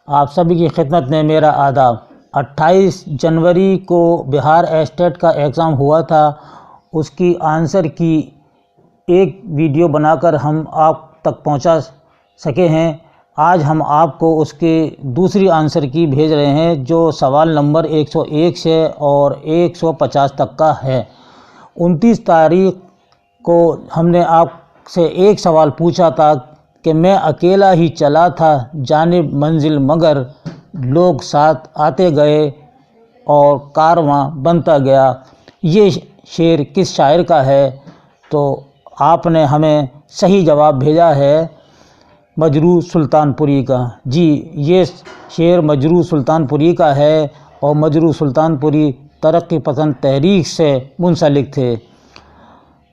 آپ سبھی کی خدمت میں میرا آداب۔ 28 جنوری کو بہار اسٹیٹ کا ایگزام ہوا تھا، اس کی آنسر کی ایک ویڈیو بنا کر ہم آپ تک پہنچا سکے ہیں۔ آج ہم آپ کو اس کے دوسری آنسر کی بھیج رہے ہیں، جو سوال نمبر 101 سے اور 150 تک کا ہے۔ 29 تاریخ کو ہم نے آپ سے ایک سوال پوچھا تھا کہ میں اکیلا ہی چلا تھا جانب منزل، مگر لوگ ساتھ آتے گئے اور کارواں بنتا گیا۔ یہ شعر کس شاعر کا ہے؟ تو آپ نے ہمیں صحیح جواب بھیجا ہے مجروح سلطان پوری کا۔ جی، یہ شعر مجروح سلطان پوری کا ہے، اور مجروح سلطان پوری ترقی پسند تحریک سے منسلک تھے۔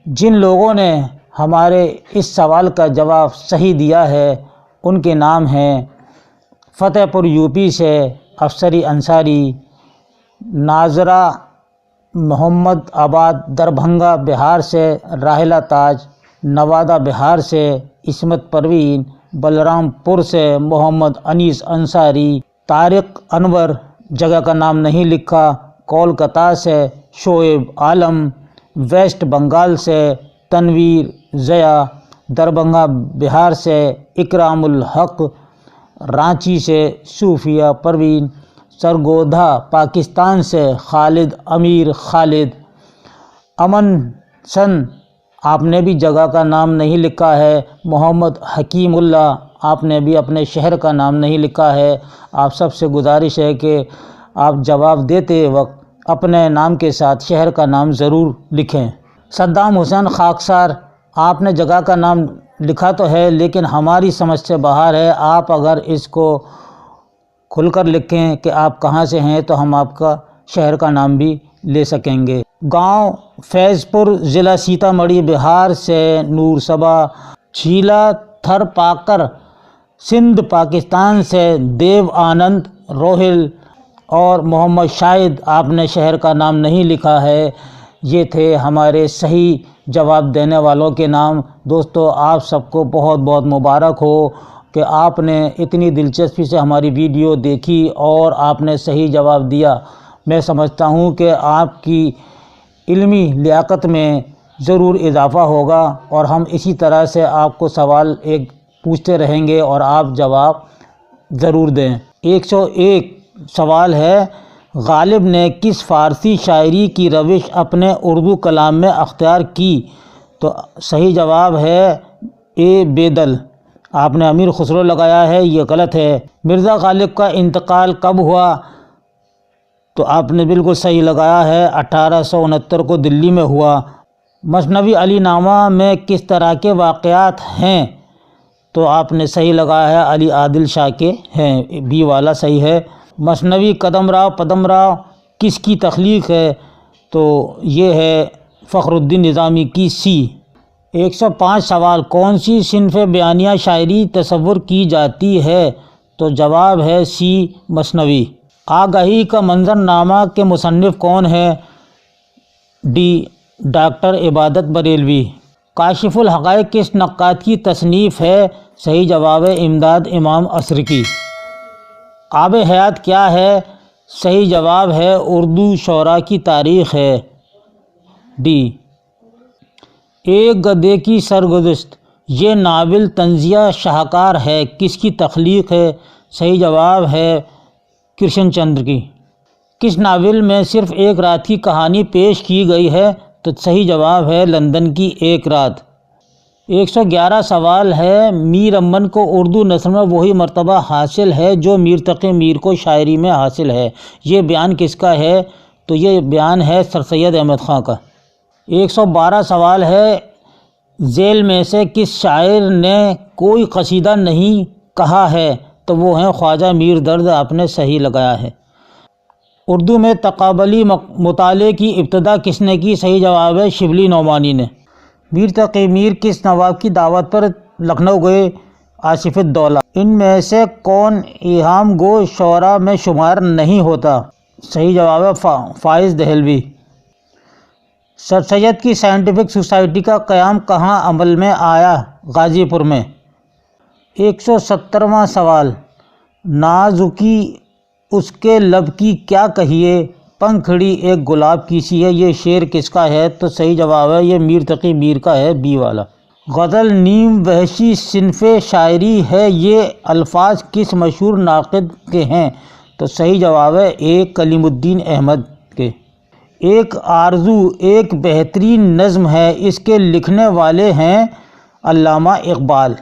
جن لوگوں نے ہمارے اس سوال کا جواب صحیح دیا ہے ان کے نام ہیں: فتح پور یوپی سے افسری انصاری، ناظرہ محمد آباد دربھنگا بہار سے راحلہ تاج، نوادہ بہار سے عصمت پروین، بلرام پور سے محمد انیس انصاری، طارق انور جگہ کا نام نہیں لکھا، کولکتہ سے شعیب عالم، ویسٹ بنگال سے تنویر ضیاء، دربھنگا بہار سے اکرام الحق، رانچی سے صوفیہ پروین، سرگودھا پاکستان سے خالد امیر خالد، امن سن آپ نے بھی جگہ کا نام نہیں لکھا ہے، محمد حکیم اللہ آپ نے بھی اپنے شہر کا نام نہیں لکھا ہے۔ آپ سب سے گزارش ہے کہ آپ جواب دیتے وقت اپنے نام کے ساتھ شہر کا نام ضرور لکھیں۔ صدام حسین خاکسار آپ نے جگہ کا نام لکھا تو ہے، لیکن ہماری سمجھ سے باہر ہے۔ آپ اگر اس کو کھل کر لکھیں کہ آپ کہاں سے ہیں تو ہم آپ کا شہر کا نام بھی لے سکیں گے۔ گاؤں فیض پور، ضلع سیتامڑھی بہار سے نور صبا، چھیلا تھر پاکر سندھ پاکستان سے دیو آنند روہل، اور محمد شاہد آپ نے شہر کا نام نہیں لکھا ہے۔ یہ تھے ہمارے صحیح جواب دینے والوں کے نام۔ دوستو، آپ سب کو بہت بہت مبارک ہو کہ آپ نے اتنی دلچسپی سے ہماری ویڈیو دیکھی اور آپ نے صحیح جواب دیا۔ میں سمجھتا ہوں کہ آپ کی علمی لیاقت میں ضرور اضافہ ہوگا، اور ہم اسی طرح سے آپ کو سوال ایک پوچھتے رہیں گے اور آپ جواب ضرور دیں۔ 101 سوال ہے: غالب نے کس فارسی شاعری کی روش اپنے اردو کلام میں اختیار کی؟ تو صحیح جواب ہے اے بیدل۔ آپ نے امیر خسرو لگایا ہے، یہ غلط ہے۔ مرزا غالب کا انتقال کب ہوا؟ تو آپ نے بالکل صحیح لگایا ہے، 1869 کو دلی میں ہوا۔ مثنوی علی نامہ میں کس طرح کے واقعات ہیں؟ تو آپ نے صحیح لگایا ہے، علی عادل شاہ کے ہیں، بی والا صحیح ہے۔ مثنوی قدم راؤ پدم راؤ کس کی تخلیق ہے؟ تو یہ ہے فخر الدین نظامی کی، سی۔ 105 سوال: کون سی صنف بیانیہ شاعری تصور کی جاتی ہے؟ تو جواب ہے سی، مثنوی۔ آگہی کا منظر نامہ کے مصنف کون ہے؟ ڈی، ڈاکٹر عبادت بریلوی۔ کاشف الحقائق کس نقاد کی تصنیف ہے؟ صحیح جواب ہے امداد امام عصر کی۔ آب حیات کیا ہے؟ صحیح جواب ہے اردو شعراء کی تاریخ ہے، ڈی۔ ایک گدھے کی سرگزشت یہ ناول طنزیہ شاہکار ہے، کس کی تخلیق ہے؟ صحیح جواب ہے کرشن چندر کی۔ کس ناول میں صرف ایک رات کی کہانی پیش کی گئی ہے؟ تو صحیح جواب ہے لندن کی ایک رات۔ 111 سوال ہے: میر امن کو اردو نثر میں وہی مرتبہ حاصل ہے جو میر تقی میر کو شاعری میں حاصل ہے، یہ بیان کس کا ہے؟ تو یہ بیان ہے سر سید احمد خاں کا۔ 112 سوال ہے: ذیل میں سے کس شاعر نے کوئی قصیدہ نہیں کہا ہے؟ تو وہ ہیں خواجہ میر درد، آپ نے صحیح لگایا ہے۔ اردو میں تقابلی مطالعے کی ابتدا کس نے کی؟ صحیح جواب ہے شبلی نعمانی نے۔ میر تقی میر کس نواب کی دعوت پر لکھنؤ گئے؟ آصف الدولہ۔ ان میں سے کون ایہام گو شعراء میں شمار نہیں ہوتا؟ صحیح جواب ہے فائز دہلوی۔ سر سید کی سائنٹیفک سوسائٹی کا قیام کہاں عمل میں آیا؟ غازی پور میں۔ 117واں سوال: نازکی اس کے لب کی کیا کہیے، پنکھڑی ایک گلاب کی سی ہے۔ یہ شعر کس کا ہے؟ تو صحیح جواب ہے یہ میر تقی میر کا ہے، بی والا۔ غزل نیم وحشی صنف شاعری ہے، یہ الفاظ کس مشہور ناقد کے ہیں؟ تو صحیح جواب ہے ایک کلیم الدین احمد کے۔ ایک آرزو ایک بہترین نظم ہے، اس کے لکھنے والے ہیں علامہ اقبال۔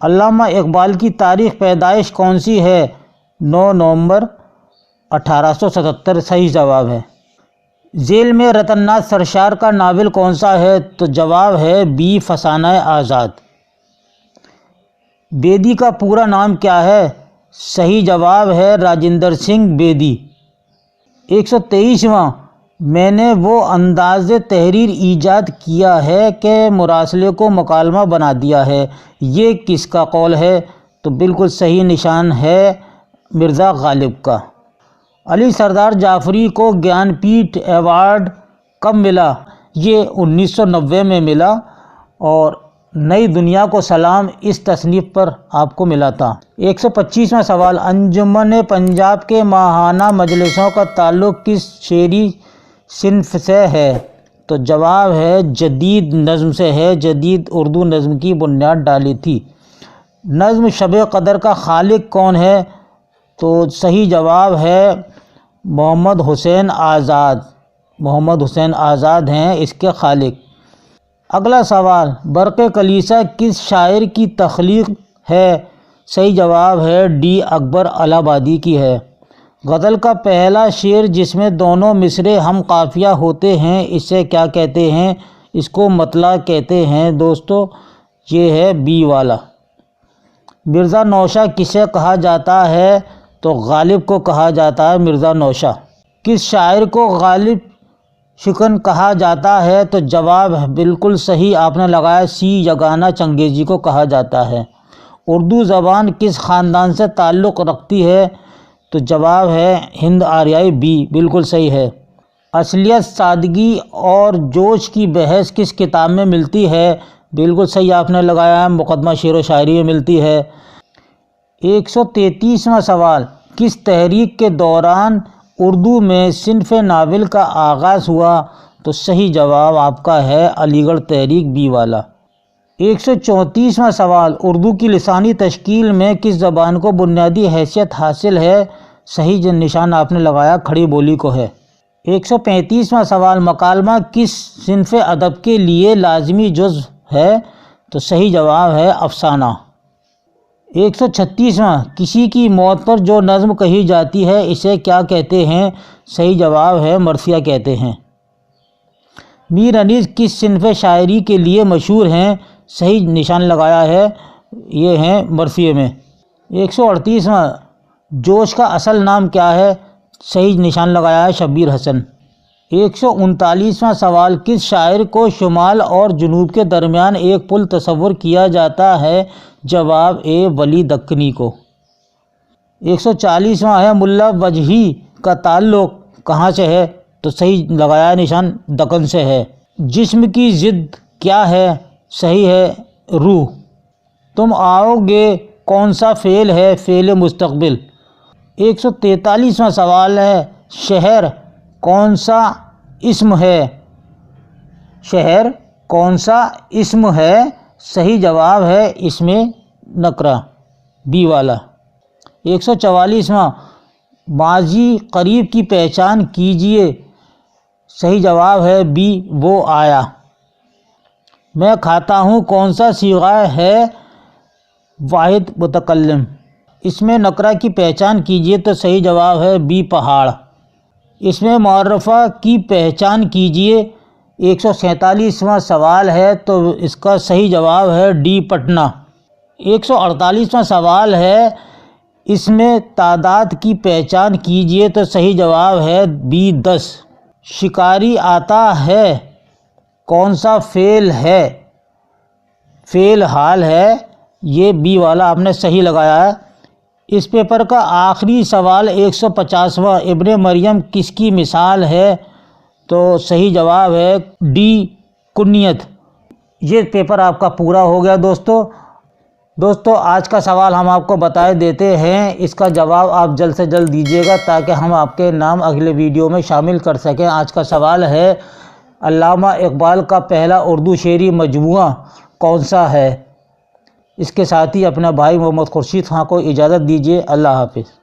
علامہ اقبال کی تاریخ پیدائش کون سی ہے؟ 9 نومبر 1877 صحیح جواب ہے۔ ذیل میں رتن ناتھ سرشار کا ناول کون سا ہے؟ تو جواب ہے بی فسانہ آزاد۔ بیدی کا پورا نام کیا ہے؟ صحیح جواب ہے راجندر سنگھ بیدی۔ 123واں، میں نے وہ انداز تحریر ایجاد کیا ہے کہ مراسلے کو مکالمہ بنا دیا ہے، یہ کس کا قول ہے؟ تو بالکل صحیح نشان ہے مرزا غالب کا۔ علی سردار جعفری کو گیان پیٹھ ایوارڈ کب ملا؟ یہ 1990 میں ملا، اور نئی دنیا کو سلام اس تصنیف پر آپ کو ملا تھا۔ 125واں سوال، انجمن پنجاب کے ماہانہ مجلسوں کا تعلق کس شعری صنف سے ہے؟ تو جواب ہے جدید نظم سے ہے، جدید اردو نظم کی بنیاد ڈالی تھی۔ نظم شب قدر کا خالق کون ہے؟ تو صحیح جواب ہے محمد حسین آزاد۔ محمد حسین آزاد ہیں اس کے خالق۔ اگلا سوال، برق کلیسا کس شاعر کی تخلیق ہے؟ صحیح جواب ہے ڈی اکبر الہ آبادی کی ہے۔ غزل کا پہلا شعر جس میں دونوں مصرے ہم قافیہ ہوتے ہیں اسے کیا کہتے ہیں؟ اس کو مطلع کہتے ہیں دوستو، یہ ہے بی والا۔ مرزا نوشہ کسے کہا جاتا ہے؟ تو غالب کو کہا جاتا ہے مرزا نوشہ۔ کس شاعر کو غالب شکن کہا جاتا ہے؟ تو جواب بالکل صحیح آپ نے لگایا، سی یگانہ چنگیزی کو کہا جاتا ہے۔ اردو زبان کس خاندان سے تعلق رکھتی ہے؟ تو جواب ہے ہند آریائی، بی بالکل صحیح ہے۔ اصلیت، سادگی اور جوش کی بحث کس کتاب میں ملتی ہے؟ بالکل صحیح آپ نے لگایا ہے، مقدمہ شعر و شاعری میں ملتی ہے۔ 133واں سوال، کس تحریک کے دوران اردو میں صنف ناول کا آغاز ہوا؟ تو صحیح جواب آپ کا ہے علی گڑھ تحریک، بی والا۔ 134واں سوال، اردو کی لسانی تشکیل میں کس زبان کو بنیادی حیثیت حاصل ہے؟ صحیح نشان آپ نے لگایا کھڑی بولی کو ہے۔ 135واں سوال، مکالمہ کس صنف ادب کے لیے لازمی جزو ہے؟ تو صحیح جواب ہے افسانہ۔ 136واں، کسی کی موت پر جو نظم کہی جاتی ہے اسے کیا کہتے ہیں؟ صحیح جواب ہے مرثیہ کہتے ہیں۔ میر انیس کس صنف شاعری کے لیے مشہور ہیں؟ صحیح نشان لگایا ہے، یہ ہیں مرثیے میں۔ 138واں، جوش کا اصل نام کیا ہے؟ صحیح نشان لگایا ہے شبیر حسن۔ 139واں سوال، کس شاعر کو شمال اور جنوب کے درمیان ایک پل تصور کیا جاتا ہے؟ جواب اے ولی دکنی کو۔ 140واں ہے، ملا وجہی کا تعلق کہاں سے ہے؟ تو صحیح لگایا نشان دکن سے ہے۔ جسم کی ضد کیا ہے؟ صحیح ہے روح۔ تم آؤ گے کون سا فعل ہے؟ فعل مستقبل۔ 143واں سوال ہے، شہر کون سا اسم ہے؟ شہر کون سا اسم ہے؟ صحیح جواب ہے اسم نکرہ، بی والا۔ 144واں، ماضی قریب کی پہچان کیجیے۔ صحیح جواب ہے بی وہ آیا۔ میں کھاتا ہوں کون سا صیغہ ہے؟ واحد متکلم۔ اس میں نکرہ کی پہچان کیجیے تو صحیح جواب ہے بی پہاڑ۔ اس میں معرفہ کی پہچان کیجیے۔ 147واں سوال ہے تو اس کا صحیح جواب ہے ڈی پٹنہ۔ 148واں سوال ہے، اس میں تعداد کی پہچان کیجیے تو صحیح جواب ہے بی 10۔ شکاری آتا ہے کون سا فعل ہے؟ فعل حال ہے، یہ بی والا آپ نے صحیح لگایا ہے۔ اس پیپر کا آخری سوال 150واں، ابن مریم کس کی مثال ہے؟ تو صحیح جواب ہے ڈی کنیت۔ یہ پیپر آپ کا پورا ہو گیا دوستو۔ دوستو آج کا سوال ہم آپ کو بتائے دیتے ہیں، اس کا جواب آپ جلد سے جلد دیجیے گا تاکہ ہم آپ کے نام اگلے ویڈیو میں شامل کر سکیں۔ آج کا سوال ہے، علامہ اقبال کا پہلا اردو شعری مجموعہ کون سا ہے؟ اس کے ساتھ ہی اپنا بھائی محمد خورشید خان کو اجازت دیجیے۔ اللہ حافظ۔